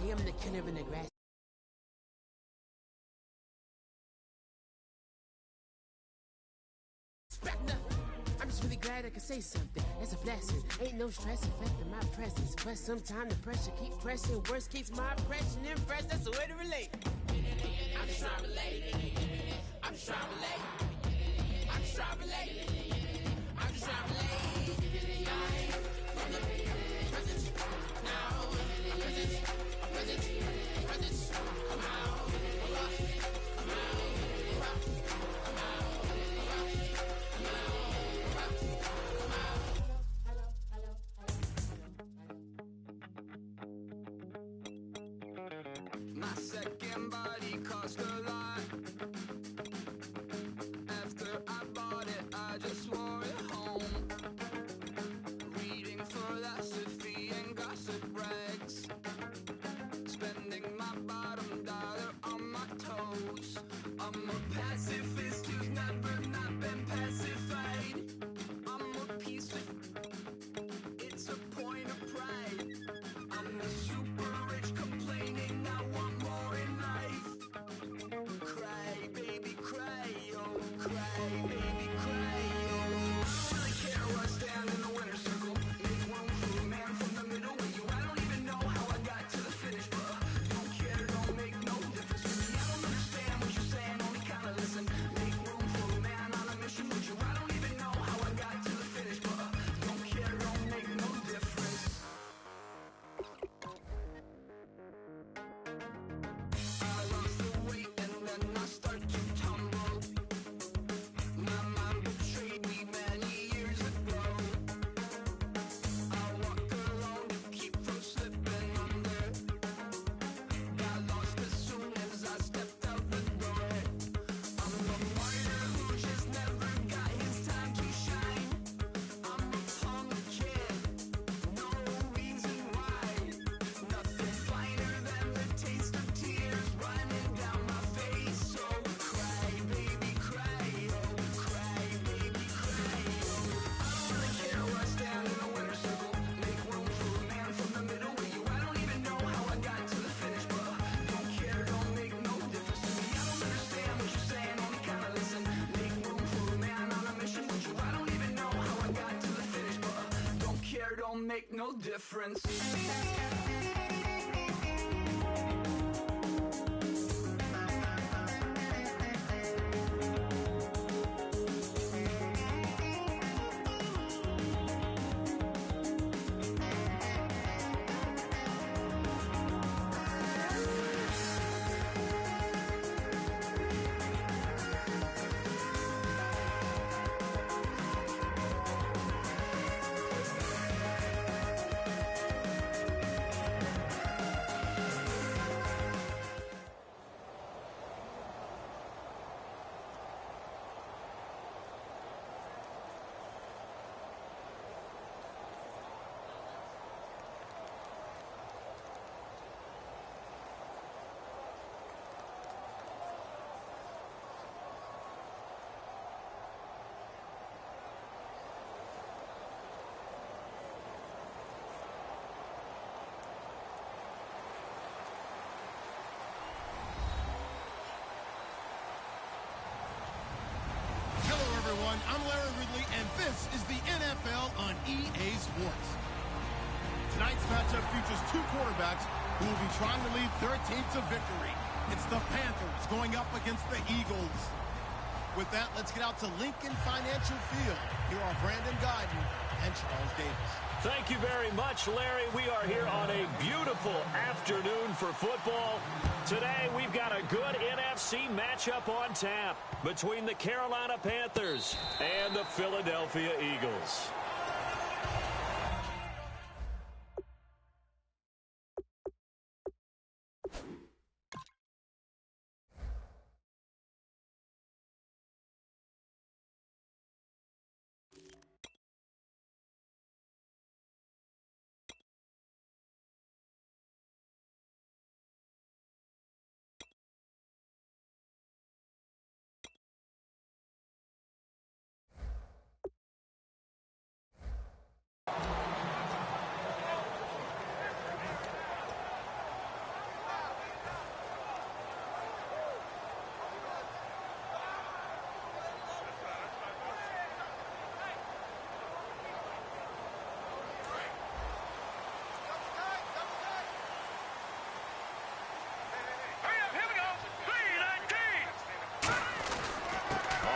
I am the killer in the grass. I'm just really glad I can say something. It's a blessing. Ain't no stress affecting my presence. But sometimes the pressure keeps pressing. Worst keeps my impression impressed. That's the way to relate. I'm just trying to relate. I'm just trying to relate. I'm just trying to relate. I'm just trying to relate. From the present now. Present. Come out. Come out. My second body cost a lot. After I bought it, I just wore it home. Reading philosophy and gossip rags. Spending my bottom dollar on my toes. I'm a pacifist who's never not been pacified. I'm a piece of... It's a point of pride. I'm the super rich complaining I want more in life. Cry, baby, cry, oh, cry, baby, cry, oh. I don't really care where I stand in the winner's circle. Make room for a man from the middle with you. I don't even know how I got to the finish, but don't care, don't make no difference to me. I don't understand what you're saying, only kinda listen. Make room for a man on a mission with you. I don't even know how I got to the finish, but don't care, don't make no difference. I lost the weight and then I start to tumble. My mind betrayed me many years ago. I walk alone to keep from slipping under. Got lost as soon as I stepped out the door. I'm a martyr who just never got his time to shine. I'm a punk kid, no reason why. Nothing finer than the taste of tears running down my face. So cry, baby, cry, oh, cry, baby, cry, oh. I don't really care where I stand in the winner's circle. Make room for a man from the middle with you. I don't even know how I got to the finish, but don't care, don't make no difference to me. I don't understand what you're saying, only kinda listen. Make room for a man on a mission with you. I don't even know how I got to the finish, but don't care, don't make no difference. Hello, everyone. I'm Larry Ridley, and this is the NFL on EA Sports. Tonight's matchup features two quarterbacks who will be trying to lead their team to victory. It's the Panthers going up against the Eagles. With that, let's get out to Lincoln Financial Field. Here are Brandon Guyton and Charles Davis. Thank you very much, Larry. We are here on a beautiful afternoon for football. Today, we've got a good NFC matchup on tap between the Carolina Panthers and the Philadelphia Eagles.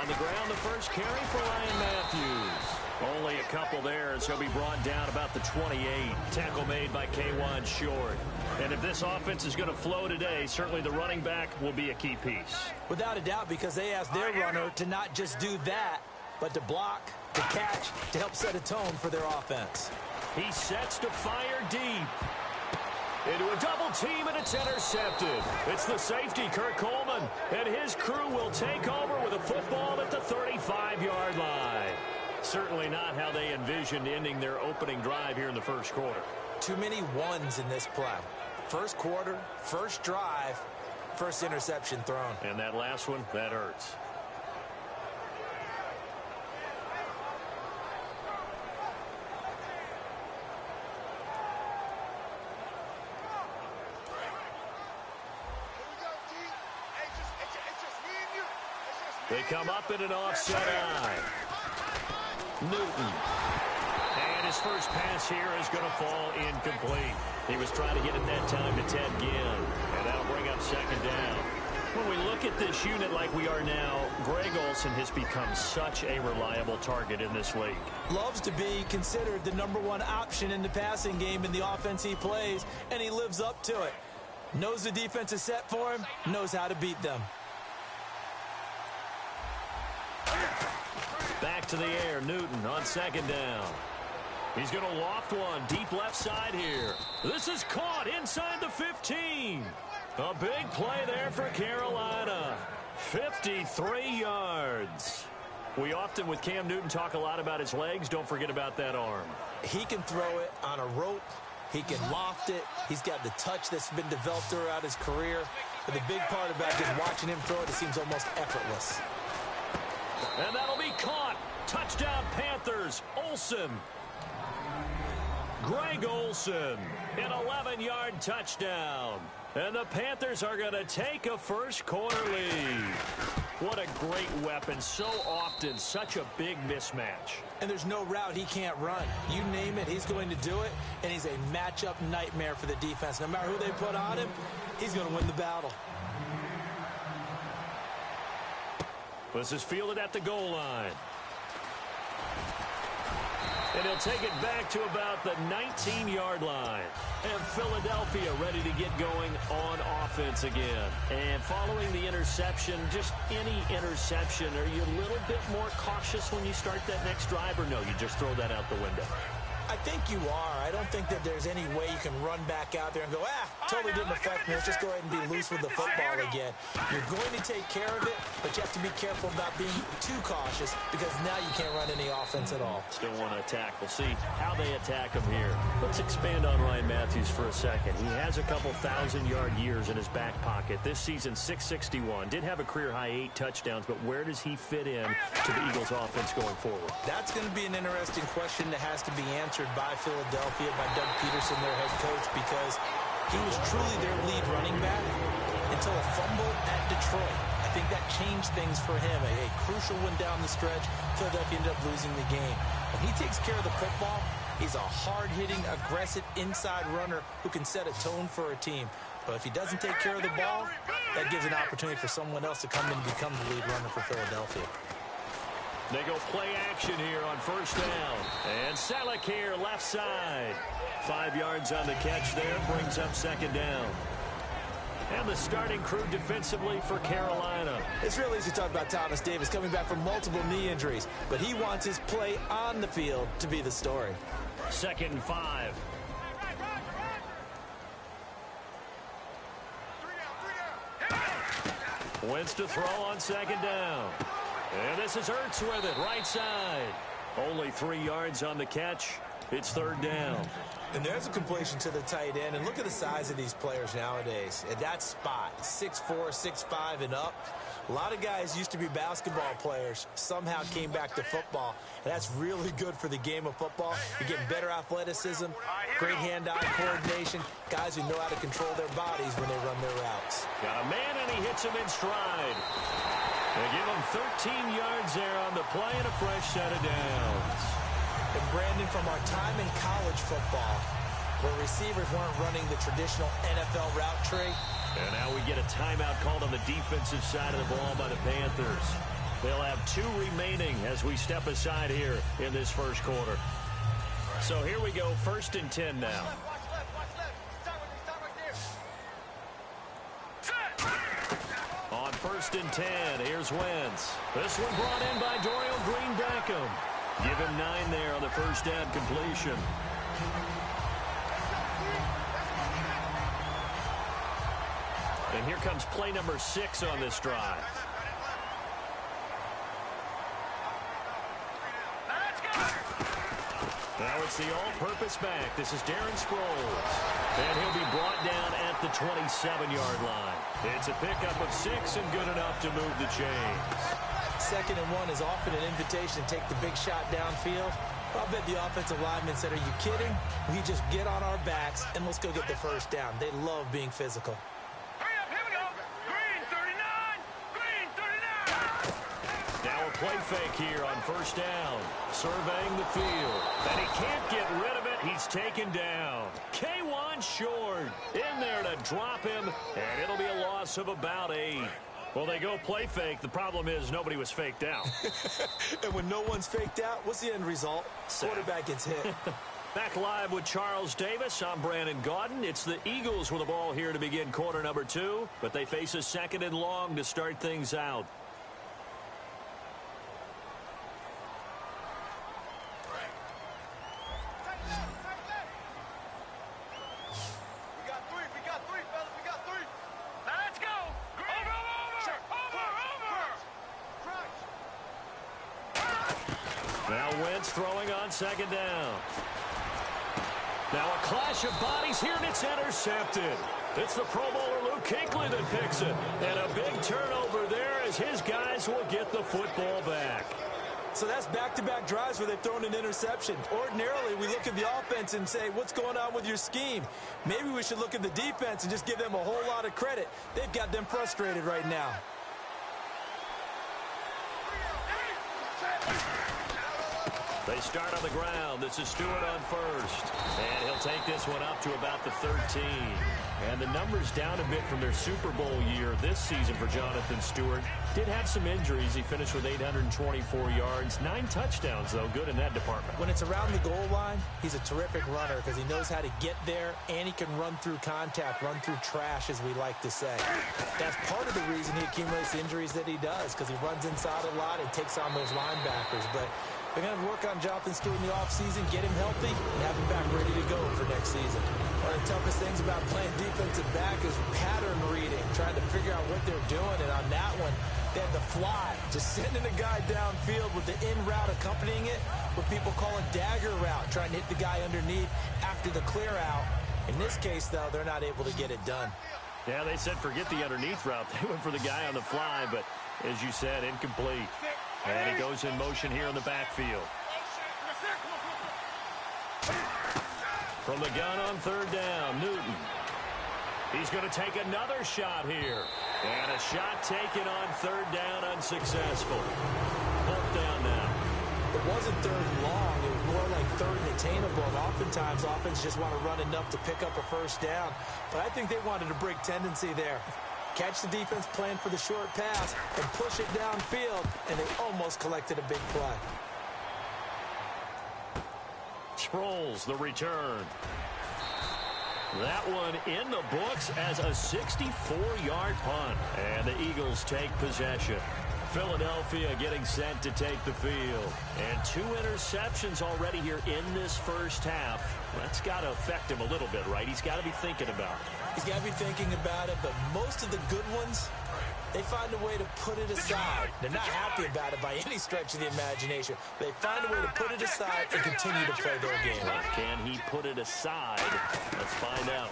the ground, the first carry for Ryan Matthews. Only a couple there as he'll be brought down about the 28. Tackle made by K'Wan Short. And if this offense is going to flow today, certainly the running back will be a key piece. Without a doubt, because they asked their runner to not just do that, but to block, to catch, to help set a tone for their offense. He sets to fire deep. Into a double team, and it's intercepted. It's the safety, Kirk Coleman, and his crew will take over with a football at the 35-yard line. Certainly not how they envisioned ending their opening drive here in the first quarter. Too many ones in this play. First quarter, first drive, first interception thrown. And that last one, that hurts. They come up in an offset eye. Newton. And his first pass here is going to fall incomplete. He was trying to get it that time to Ted Ginn. And that'll bring up second down. When we look at this unit like we are now, Greg Olsen has become such a reliable target in this league. Loves to be considered the #1 option in the passing game in the offense he plays, and he lives up to it. Knows the defense is set for him, knows how to beat them. Back to the air, Newton on second down. He's going to loft one deep left side here. This is caught inside the 15. A big play there for Carolina. 53 yards. We often, with Cam Newton, talk a lot about his legs. Don't forget about that arm. He can throw it on a rope. He can loft it. He's got the touch that's been developed throughout his career. But the big part about just watching him throw it, it seems almost effortless. And that'll be caught. Touchdown Panthers. Olsen. Greg Olsen. An 11-yard touchdown. And the Panthers are going to take a first quarter lead. What a great weapon. So often such a big mismatch. And there's no route he can't run. You name it, he's going to do it. And he's a matchup nightmare for the defense. No matter who they put on him, he's going to win the battle. This is fielded at the goal line. And he'll take it back to about the 19-yard line. And Philadelphia ready to get going on offense again. And following the interception, just any interception, are you a little bit more cautious when you start that next drive, or no, you just throw that out the window? I think you are. I don't think that there's any way you can run back out there and go, totally didn't affect me. Let's just go ahead and be loose with the football again. You're going to take care of it, but you have to be careful about being too cautious because now you can't run any offense at all. Still want to attack. We'll see how they attack him here. Let's expand on Ryan Matthews for a second. He has a couple 1,000-yard years in his back pocket. This season, 661. Did have a career-high 8 touchdowns, but where does he fit in to the Eagles' offense going forward? That's going to be an interesting question that has to be answered by Philadelphia, by Doug Peterson, their head coach, because he was truly their lead running back until a fumble at Detroit. I think that changed things for him. A crucial one down the stretch. Philadelphia ended up losing the game. When he takes care of the football, he's a hard-hitting, aggressive inside runner who can set a tone for a team. But if he doesn't take care of the ball, that gives an opportunity for someone else to come in and become the lead runner for Philadelphia. They go play action here on first down. And Selleck here, left side. 5 yards on the catch there, brings up second down. And the starting crew defensively for Carolina. It's real easy to talk about Thomas Davis coming back from multiple knee injuries, but he wants his play on the field to be the story. 2nd and 5. Wentz to throw on second down. And this is Ertz with it, right side. Only 3 yards on the catch. It's 3rd down. And there's a completion to the tight end. And look at the size of these players nowadays. At that spot, 6'4", 6'5", and up. A lot of guys used to be basketball players, somehow came back to football. And that's really good for the game of football. You're getting better athleticism, great hand-eye coordination, guys who know how to control their bodies when they run their routes. Got a man, and he hits him in stride. They give him 13 yards there on the play and a fresh set of downs. And Brandon, from our time in college football, where receivers weren't running the traditional NFL route tree. And now we get a timeout called on the defensive side of the ball by the Panthers. They'll have 2 remaining as we step aside here in this first quarter. So here we go, 1st and 10 now. On 1st and 10, here's Wentz. This one brought in by Dorial Green-Beckham. Give him 9 there on the first down completion. And here comes play number 6 on this drive. Now it's the all-purpose back. This is Darren Sproles. And he'll be brought down at the 27-yard line. It's a pickup of 6 and good enough to move the chains. 2nd and 1 is often an invitation to take the big shot downfield. I'll bet the offensive lineman said, are you kidding? We just get on our backs and let's go get the first down. They love being physical. Play fake here on first down. Surveying the field. And he can't get rid of it. He's taken down. K1 short. In there to drop him. And it'll be a loss of about 8. Well, they go play fake. The problem is nobody was faked out. And when no one's faked out, what's the end result? Quarterback gets hit. Back live with Charles Davis. I'm Brandon Gaudin. It's the Eagles with the ball here to begin quarter number 2. But they face a 2nd and long to start things out. Now Wentz throwing on 2nd down. Now a clash of bodies here, and it's intercepted. It's the Pro Bowler Luke Kuechly that picks it. And a big turnover there as his guys will get the football back. So that's back-to-back drives where they've thrown an interception. Ordinarily, we look at the offense and say, what's going on with your scheme? Maybe we should look at the defense and just give them a whole lot of credit. They've got them frustrated right now. They start on the ground. This is Stewart on first. And he'll take this one up to about the 13. And the numbers down a bit from their Super Bowl year this season for Jonathan Stewart. Did have some injuries. He finished with 824 yards. 9 touchdowns, though. Good in that department. When it's around the goal line, he's a terrific runner because he knows how to get there, and he can run through contact, run through trash, as we like to say. That's part of the reason he accumulates the injuries that he does, because he runs inside a lot and takes on those linebackers. But they're going to work on Jonathan Stewart in the offseason, get him healthy, and have him back ready to go for next season. One of the toughest things about playing defensive back is pattern reading, trying to figure out what they're doing. And on that one, they had the fly, just sending a guy downfield with the in route accompanying it, what people call a dagger route, trying to hit the guy underneath after the clear out. In this case, though, they're not able to get it done. Yeah, they said forget the underneath route. They went for the guy on the fly, but as you said, incomplete. And he goes in motion here in the backfield. From the gun on 3rd down, Newton. He's going to take another shot here. And a shot taken on 3rd down, unsuccessful. 4th down now. It wasn't 3rd and long. It was more like 3rd and attainable. And oftentimes, offense just want to run enough to pick up a 1st down. But I think they wanted a break tendency there. Catch the defense plan for the short pass and push it downfield, and they almost collected a big play. Sproles, the return. That one in the books as a 64-yard punt. And the Eagles take possession. Philadelphia getting set to take the field. And 2 interceptions already here in this first half. That's got to affect him a little bit, right? He's got to be thinking about it. He's got to be thinking about it, but most of the good ones, they find a way to put it aside. They're not happy about it by any stretch of the imagination. They find a way to put it aside and continue to play their game. Can he put it aside? Let's find out.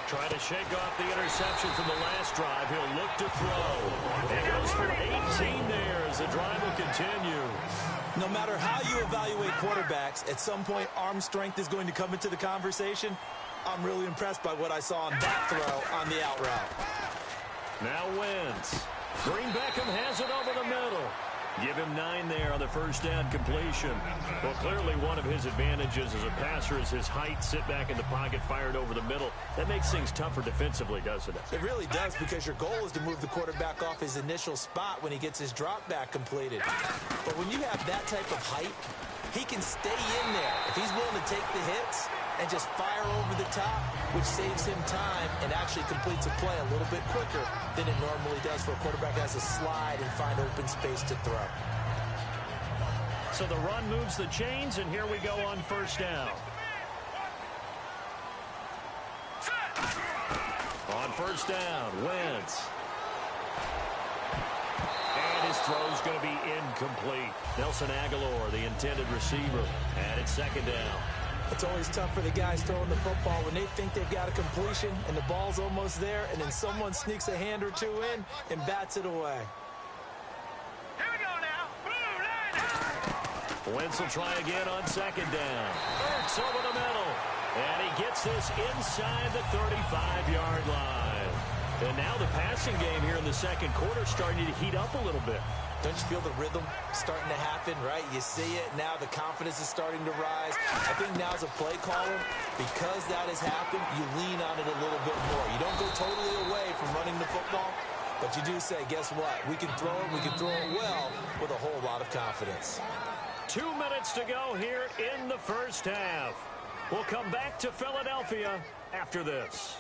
Trying to shake off the interception from the last drive. He'll look to throw. He goes for 18 there as the drive will continue. No matter how you evaluate quarterbacks, at some point arm strength is going to come into the conversation. I'm really impressed by what I saw on that throw on the out route. Now Wentz. Green-Beckham has it over the middle. Give him 9 there on the first down completion. Well, clearly one of his advantages as a passer is his height. Sit back in the pocket, fired over the middle. That makes things tougher defensively, doesn't it? It really does, because your goal is to move the quarterback off his initial spot when he gets his drop back completed. But when you have that type of height, he can stay in there if he's willing to take the hits and just fire over the top, which saves him time and actually completes a play a little bit quicker than it normally does for a quarterback that has to slide and find open space to throw. So the run moves the chains, and here we go on first down. On first down, Wentz. And his throw's going to be incomplete. Nelson Aguilar, the intended receiver, and it's second down. It's always tough for the guys throwing the football when they think they've got a completion and the ball's almost there, and then someone sneaks a hand or two in and bats it away. Here we go now. Blue line. Wentz will try again on second down. Ertz over the middle. And he gets this inside the 35-yard line. And now the passing game here in the second quarter starting to heat up a little bit. Don't you feel the rhythm starting to happen, right? You see it. Now the confidence is starting to rise. I think now as a play caller, because that has happened, you lean on it a little bit more. You don't go totally away from running the football, but you do say, guess what? We can throw it. We can throw it well with a whole lot of confidence. 2 minutes to go here in the first half. We'll come back to Philadelphia after this.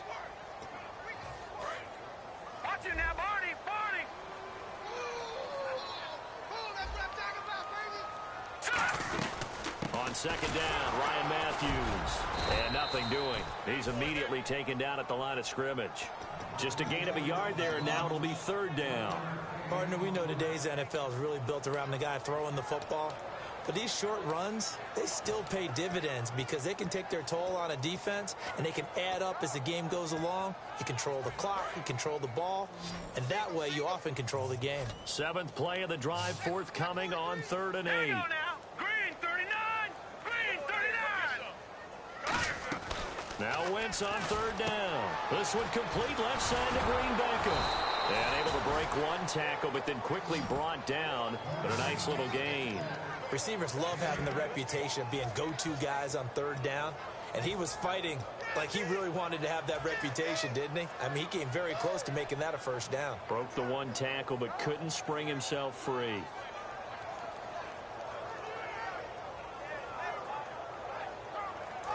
Watch it now, Barney. Barney. On second down, Ryan Matthews. And nothing doing. He's immediately taken down at the line of scrimmage. Just a gain of a yard there, and now it'll be third down. Partner, we know today's NFL is really built around the guy throwing the football. But these short runs, they still pay dividends because they can take their toll on a defense, and they can add up as the game goes along. You control the clock, you control the ball, and that way you often control the game. 7th play of the drive forthcoming on 3rd and 8. Here we go now. Green 39. Green 39. Now Wentz on 3rd down. This one complete left side to Green Beckham. And able to break one tackle, but then quickly brought down. But a nice little gain. Receivers love having the reputation of being go-to guys on 3rd down. And he was fighting like he really wanted to have that reputation, didn't he? I mean, he came very close to making that a first down. Broke the one tackle, but couldn't spring himself free.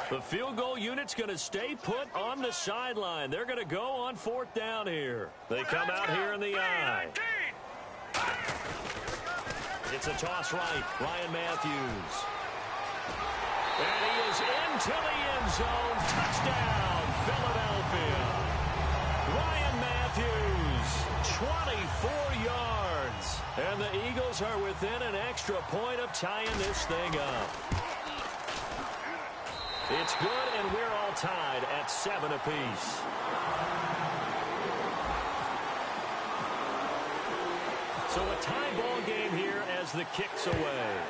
The field goal unit's going to stay put on the sideline. They're going to go on 4th down here. They come out here in the I. It's a toss right. Ryan Matthews. And he is into the end zone. Touchdown, Philadelphia. Ryan Matthews, 24 yards. And the Eagles are within an extra point of tying this thing up. It's good, and we're all tied at 7 apiece. So a tie ball game here as the kick's away.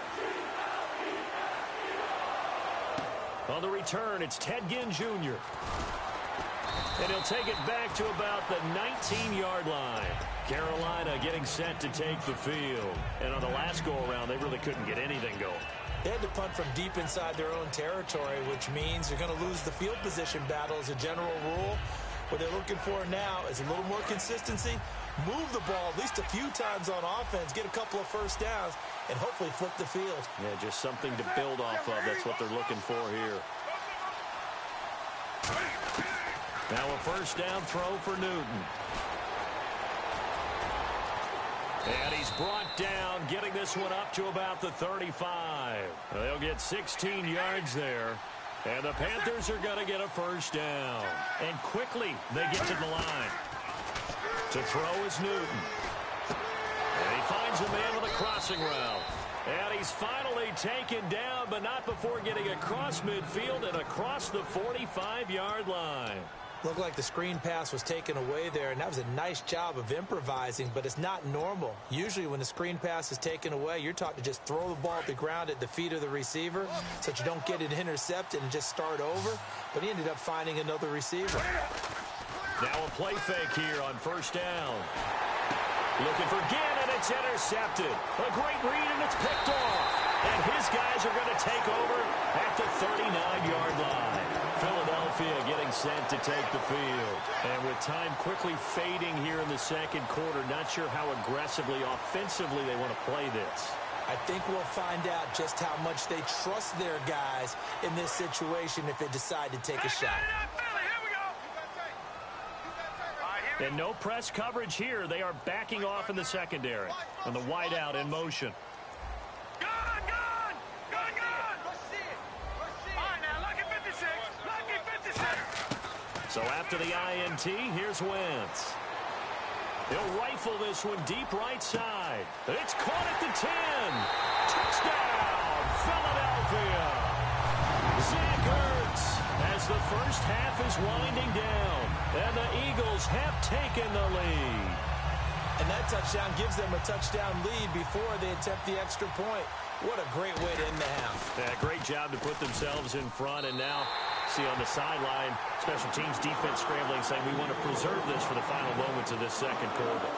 On the return, it's Ted Ginn Jr. And he'll take it back to about the 19-yard line. Carolina getting set to take the field. And on the last go-around, they really couldn't get anything going. They had to punt from deep inside their own territory, which means they're going to lose the field position battle as a general rule. What they're looking for now is a little more consistency, move the ball at least a few times on offense, get a couple of first downs, and hopefully flip the field. Yeah, just something to build off of. That's what they're looking for here. Now a first down throw for Newton. And he's brought down, getting this one up to about the 35. They'll get 16 yards there. And the Panthers are going to get a first down. And quickly, they get to the line. To throw is Newton. And he finds a man with a crossing route. And he's finally taken down, but not before getting across midfield and across the 45-yard line. Looked like the screen pass was taken away there, and that was a nice job of improvising, but it's not normal. Usually when the screen pass is taken away, you're taught to just throw the ball at the ground at the feet of the receiver so that you don't get it intercepted and just start over, but he ended up finding another receiver. Now a play fake here on first down. Looking for Ginn, and it's intercepted. A great read, and it's picked off. And his guys are going to take over at the 39-yard line. Philadelphia getting set to take the field. And with time quickly fading here in the second quarter, not sure how aggressively, offensively they want to play this. I think we'll find out just how much they trust their guys in this situation if they decide to take a shot. And no press coverage here. They are backing off in the secondary. And the wideout in motion. So after the INT, here's Wentz. He'll rifle this one deep right side. It's caught at the 10. Touchdown, Philadelphia. Zach Ertz as the first half is winding down. And the Eagles have taken the lead. And that touchdown gives them a touchdown lead before they attempt the extra point. What a great way to end the half. Yeah, great job to put themselves in front. And now, see on the sideline, special teams defense scrambling, saying we want to preserve this for the final moments of this second quarter.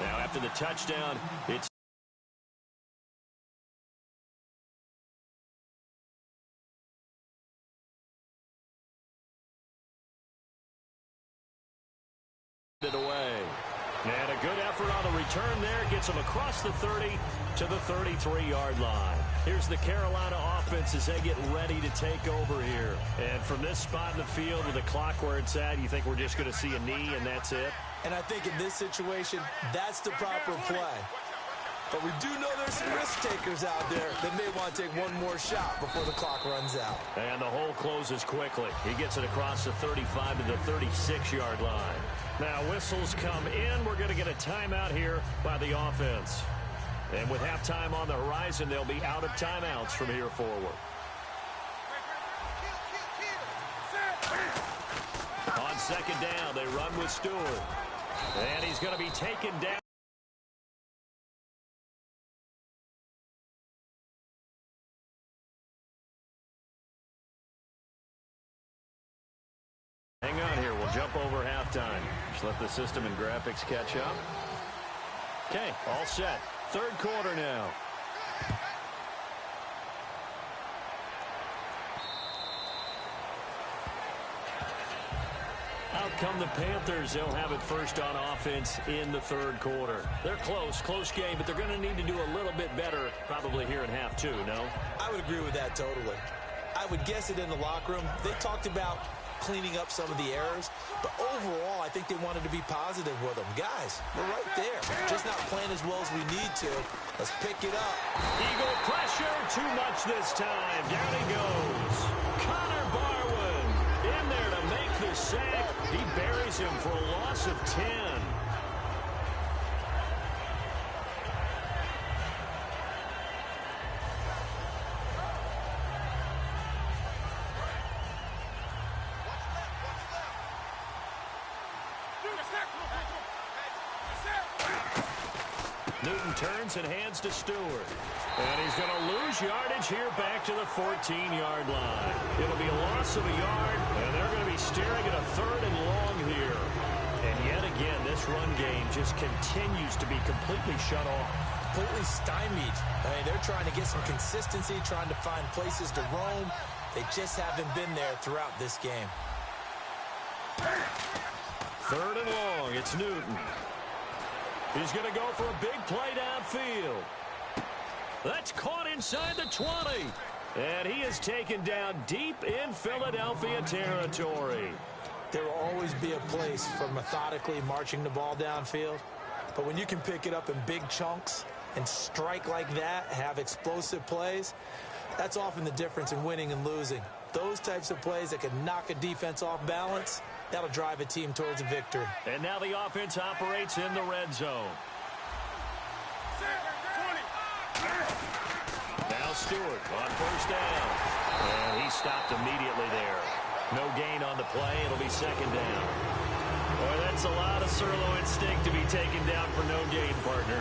Now after the touchdown, it's it away. And a good effort on the return there. Gets them across the 30 to the 33-yard line. Here's the Carolina offense as they get ready to take over here. And from this spot in the field with the clock where it's at, you think we're just going to see a knee and that's it? And I think in this situation, that's the proper play. But we do know there's some risk takers out there that may want to take one more shot before the clock runs out. And the hole closes quickly. He gets it across the 35 to the 36-yard line. Now whistles come in. We're going to get a timeout here by the offense. And with halftime on the horizon, they'll be out of timeouts from here forward. On second down, they run with Stewart. And he's going to be taken down. Hang on here. We'll jump over halftime. Just let the system and graphics catch up. Okay, all set. Third quarter now. Out come the Panthers. They'll have it first on offense in the third quarter. They're close game, but they're going to need to do a little bit better probably here in half two, no? I would agree with that totally. I would guess it in the locker room. They talked about cleaning up some of the errors, but overall, I think they wanted to be positive with them. Guys, we're right there. Just not playing as well as we need to. Let's pick it up. Eagle pressure, too much this time. Down he goes. Connor Barwin in there to make the sack. He buries him for a loss of 10. Newton turns and hands to Stewart. And he's going to lose yardage here back to the 14-yard line. It'll be a loss of a yard, and they're going to be staring at a third and long here. And yet again, this run game just continues to be completely shut off. Completely stymied. I mean, they're trying to get some consistency, trying to find places to roam. They just haven't been there throughout this game. Third and long, it's Newton. He's going to go for a big play downfield. That's caught inside the 20. And he is taken down deep in Philadelphia territory. There will always be a place for methodically marching the ball downfield. But when you can pick it up in big chunks and strike like that, have explosive plays, that's often the difference in winning and losing. Those types of plays that can knock a defense off balance, that'll drive a team towards a victory. And now the offense operates in the red zone. Now Stewart on first down. And he stopped immediately there. No gain on the play. It'll be second down. Boy, that's a lot of sirloin steak to be taken down for no gain, partner.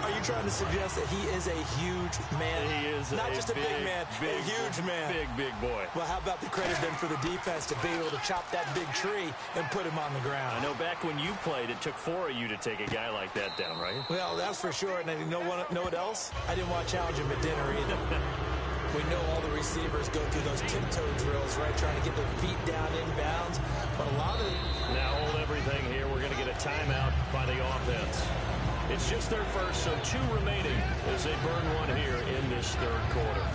Are you trying to suggest that he is a huge man? He is not just a big man, a huge man. Big boy. Well, how about the credit then for the defense to be able to chop that big tree and put him on the ground? I know back when you played, it took 4 of you to take a guy like that down, right? Well, that's for sure. And you know what else? I didn't want to challenge him at dinner either. We know all the receivers go through those tiptoe drills, right, trying to get their feet down inbounds. But a lot of it... Now hold everything here. We're going to get a timeout by the offense. It's just their first, so 2 remaining as they burn one here in this third quarter.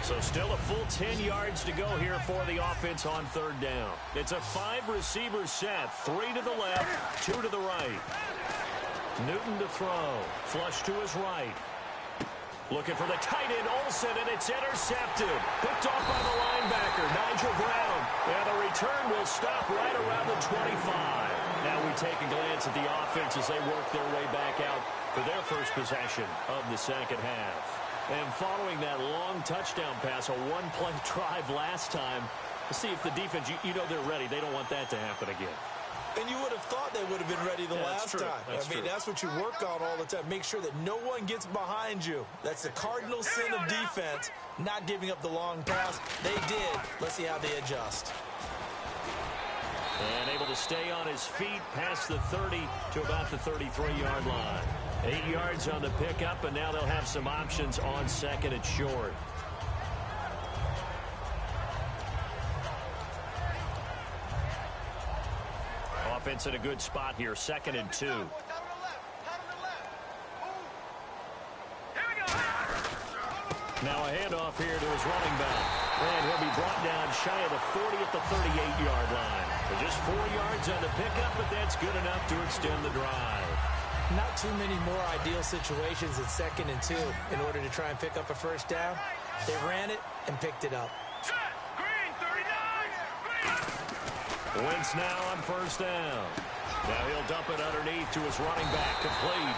So still a full 10 yards to go here for the offense on third down. It's a 5-receiver set. 3 to the left, 2 to the right. Newton to throw. Flush to his right. Looking for the tight end, Olsen, and it's intercepted. Picked off by the linebacker, Nigel Brown. And the return will stop right around the 25. Now we take a glance at the offense as they work their way back out for their first possession of the second half. And following that long touchdown pass, a one-play drive last time, let's see if the defense, you know they're ready. They don't want that to happen again. And you would have thought they would have been ready the last time. I mean, that's what you work on all the time. Make sure that no one gets behind you. That's the cardinal sin of defense, not giving up the long pass. They did. Let's see how they adjust. And able to stay on his feet past the 30 to about the 33-yard line. 8 yards on the pickup, and now they'll have some options on second and short. Offense in a good spot here, 2nd and 2. Now a handoff here to his running back. And he'll be brought down shy of the 40 at the 38-yard line. But just 4 yards on the pickup, but that's good enough to extend the drive. Not too many more ideal situations in 2nd and 2 in order to try and pick up a first down. They ran it and picked it up. Wentz now on first down. Now he'll dump it underneath to his running back, complete.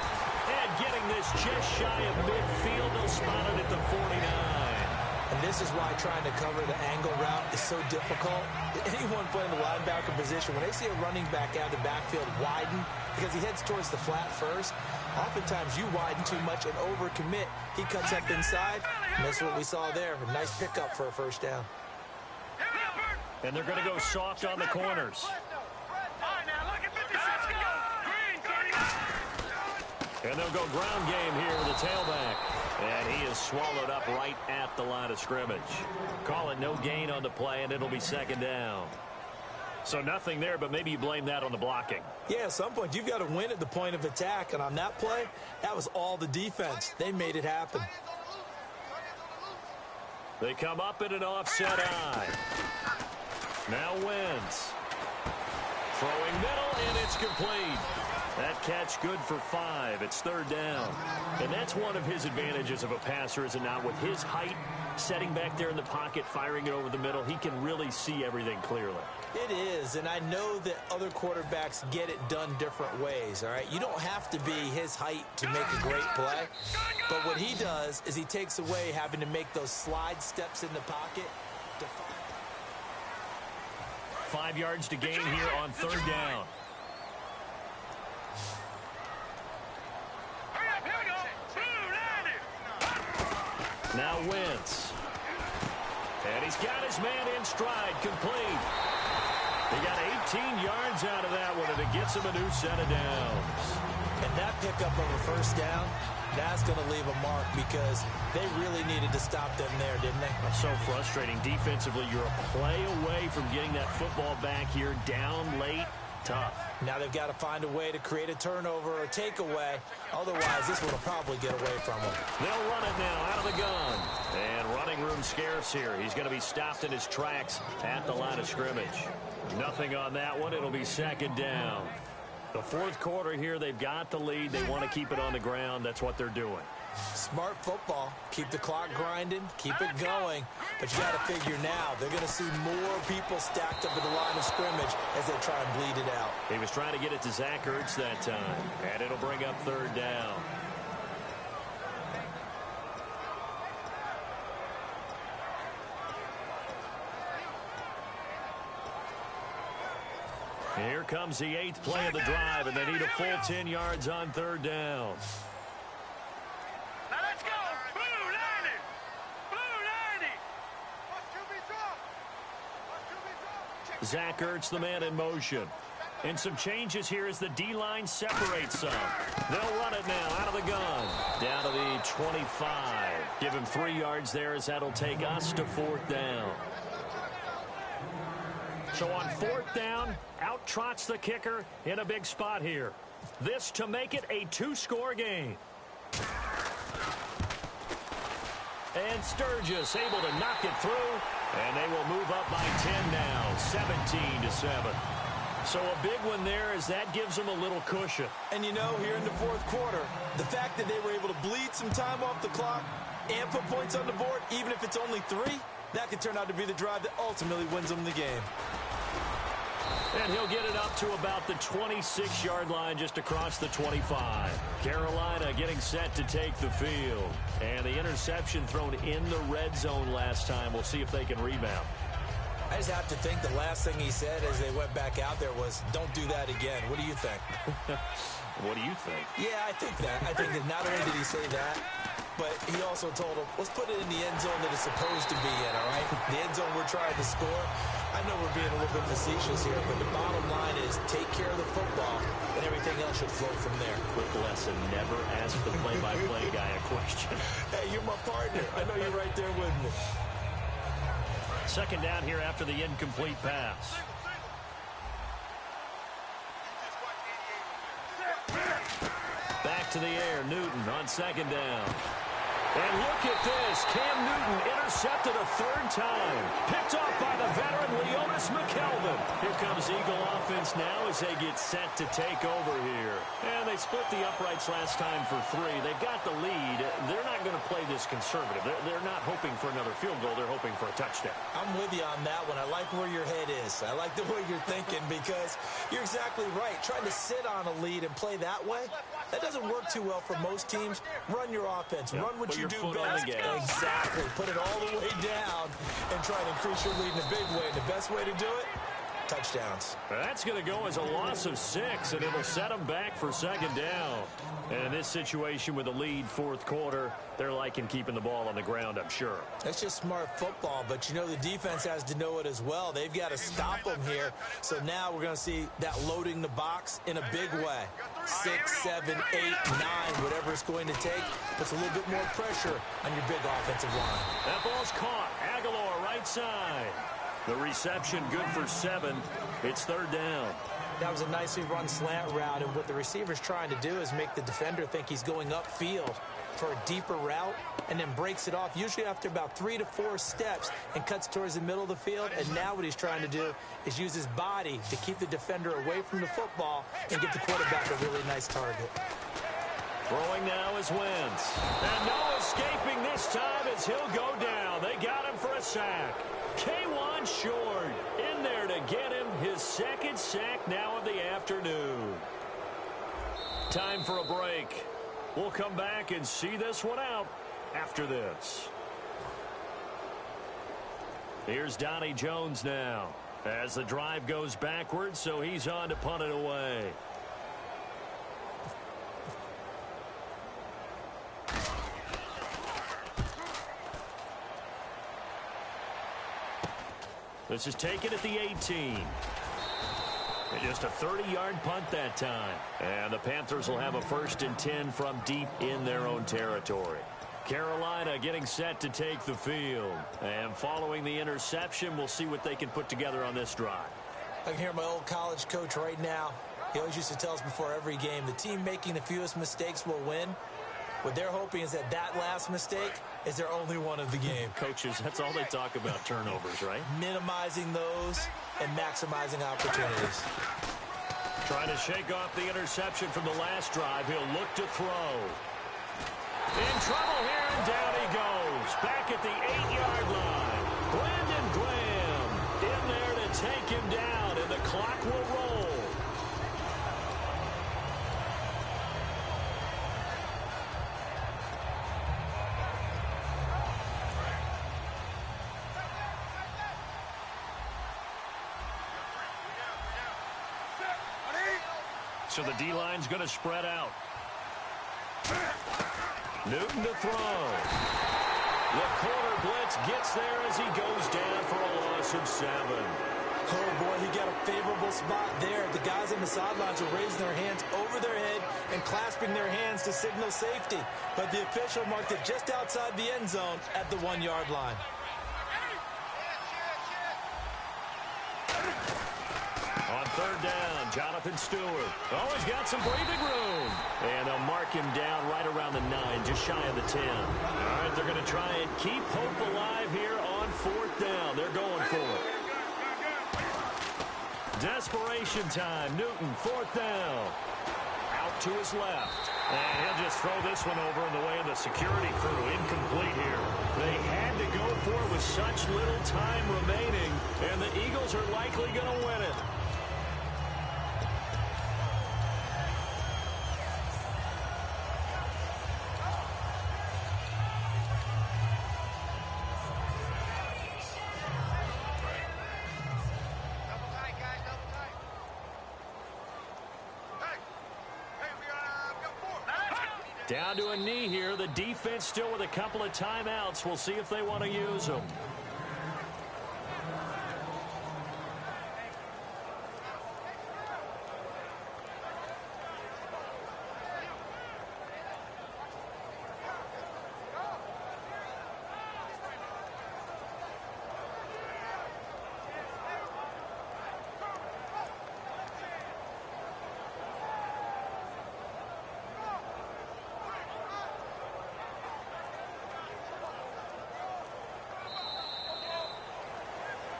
And getting this just shy of midfield, they'll spot it at the 49. And this is why trying to cover the angle route is so difficult. Anyone playing the linebacker position, when they see a running back out of the backfield widen, because he heads towards the flat first, oftentimes you widen too much and overcommit. He cuts up inside, and that's what we saw there. A nice pickup for a first down. And they're going to go soft on the corners. And they'll go ground game here with the tailback. And he is swallowed up right at the line of scrimmage. Call it no gain on the play, and it'll be 2nd down. So nothing there, but maybe you blame that on the blocking. Yeah, at some point, you've got to win at the point of attack. And on that play, that was all the defense. They made it happen. They come up in an offset eye. Now Wentz. Throwing middle, and it's complete. That catch good for 5. It's 3rd down. And that's one of his advantages of a passer, is it not? With his height, setting back there in the pocket, firing it over the middle, he can really see everything clearly. It is, and I know that other quarterbacks get it done different ways, all right? You don't have to be his height to make a great play. But what he does is he takes away having to make those slide steps in the pocket. 5 yards to gain here on 3rd down. Now Wentz. And he's got his man in stride, complete. He got 18 yards out of that one, and it gets him a new set of downs. And that pickup of a first down, that's going to leave a mark because they really needed to stop them there, didn't they? So frustrating. Defensively, you're a play away from getting that football back here, down late. Tough. Now they've got to find a way to create a turnover or takeaway. Otherwise, this one will probably get away from them. They'll run it now out of the gun. And running room scarce here. He's going to be stopped in his tracks at the line of scrimmage. Nothing on that one. It'll be 2nd down. The 4th quarter here, they've got the lead. They want to keep it on the ground. That's what they're doing. Smart football. Keep the clock grinding. Keep it going. But you got to figure now, they're going to see more people stacked up at the line of scrimmage as they try and bleed it out. He was trying to get it to Zach Ertz that time. And it'll bring up 3rd down. Here comes the 8th play of the drive, and they need a full 10 yards on 3rd down. Now let's go. Blue 90. Blue 90. Zach Ertz, the man in motion. And some changes here as the D-line separates some. They'll run it now out of the gun. Down to the 25. Give him 3 yards there as that'll take us to 4th down. So on 4th down, out trots the kicker in a big spot here. This to make it a 2-score game. And Sturgis able to knock it through, and they will move up by 10 now, 17-7. So a big one there as that gives them a little cushion. And you know, here in the 4th quarter, the fact that they were able to bleed some time off the clock and put points on the board, even if it's only 3, that could turn out to be the drive that ultimately wins them the game. And he'll get it up to about the 26-yard line just across the 25. Carolina getting set to take the field. And the interception thrown in the red zone last time. We'll see if they can rebound. I just have to think the last thing he said as they went back out there was, don't do that again. What do you think? What do you think? Yeah, I think that. I think that not only did he say that, but he also told him, let's put it in the end zone that it's supposed to be in, all right? The end zone we're trying to score. I know we're being a little bit facetious here, but the bottom line is take care of the football, and everything else should flow from there. Quick lesson, never ask the play-by-play guy a question. Hey, you're my partner. I know you're right there with me. 2nd down here after the incomplete pass. Back to the air, Newton on 2nd down. And look at this. Cam Newton intercepted a 3rd time. Picked off by the veteran Leonis McKelvin. Here comes Eagle offense now as they get set to take over here. And they split the uprights last time for 3. They've got the lead. They're not going to play this conservative. They're not hoping for another field goal. They're hoping for a touchdown. I'm with you on that one. I like where your head is. I like the way you're thinking because you're exactly right. Trying to sit on a lead and play that way, that doesn't work too well for most teams. Run your offense. Run what you do best. Exactly. Put it all the way down and try to increase your lead in a big way. And the best way to do it, touchdowns. That's going to go as a loss of 6, and it'll set them back for 2nd down. And in this situation with a lead 4th quarter, they're liking keeping the ball on the ground, I'm sure. That's just smart football, but you know the defense has to know it as well. They've got to stop them here. So now we're going to see that loading the box in a big way. 6, 7, 8, 9, whatever it's going to take, puts a little bit more pressure on your big offensive line. That ball's caught. Aguilar right side. The reception good for 7. It's 3rd down. That was a nicely run slant route, and what the receiver's trying to do is make the defender think he's going upfield for a deeper route and then breaks it off, usually after about 3 to 4 steps, and cuts towards the middle of the field. And now what he's trying to do is use his body to keep the defender away from the football and give the quarterback a really nice target. Throwing now is Wentz. And no escaping this time as he'll go down. They got him for a sack. K1 Short in there to get him his 2nd sack now of the afternoon. Time for a break. We'll come back and see this one out after this. Here's Donnie Jones now as the drive goes backwards, so he's on to punt it away. This is taken at the 18. And just a 30-yard punt that time. And the Panthers will have a 1st and 10 from deep in their own territory. Carolina getting set to take the field. And following the interception, we'll see what they can put together on this drive. I can hear my old college coach right now. He always used to tell us before every game, the team making the fewest mistakes will win. What they're hoping is that that last mistake is their only one of the game. Coaches, that's all they talk about, turnovers, right? Minimizing those and maximizing opportunities. Trying to shake off the interception from the last drive. He'll look to throw. In trouble here, and down he goes. Back at the 8-yard line. Brandon Graham in there to take him down, and the clock will roll. So the D-line's going to spread out. Newton to throw. The corner blitz gets there as he goes down for a loss of 7. Oh, boy, he got a favorable spot there. The guys on the sidelines are raising their hands over their head and clasping their hands to signal safety. But the official marked it just outside the end zone at the 1-yard line. On third down, Jonathan Stewart. Oh, he's got some breathing room. And they'll mark him down right around the 9, just shy of the 10. All right, they're going to try and keep hope alive here on fourth down. They're going for it. Desperation time. Newton, fourth down. Out to his left. And he'll just throw this one over in the way of the security crew. Incomplete here. They had to go for it with such little time remaining. And the Eagles are likely going to win it. Down to a knee here. The defense still with a couple of timeouts. We'll see if they want to use them.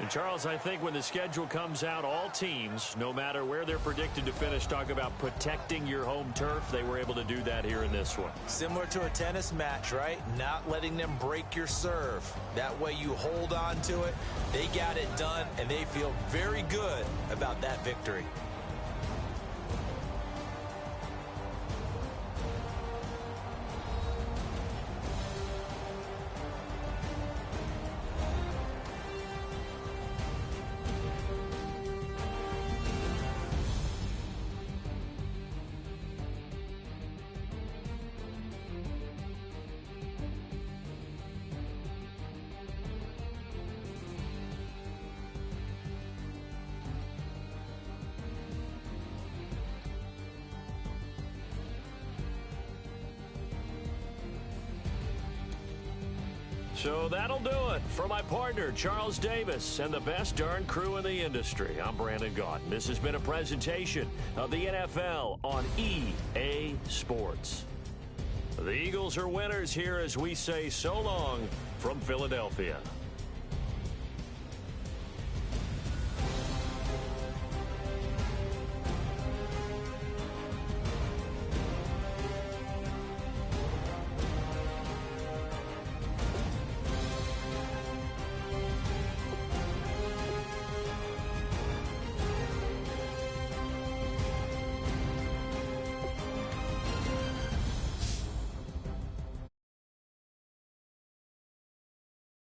And Charles, I think when the schedule comes out, all teams, no matter where they're predicted to finish, talk about protecting your home turf. They were able to do that here in this one. Similar to a tennis match, right? Not letting them break your serve. That way you hold on to it. They got it done, and they feel very good about that victory. So that'll do it. For my partner, Charles Davis, and the best darn crew in the industry, I'm Brandon Gaudin. This has been a presentation of the NFL on EA Sports. The Eagles are winners here as we say so long from Philadelphia.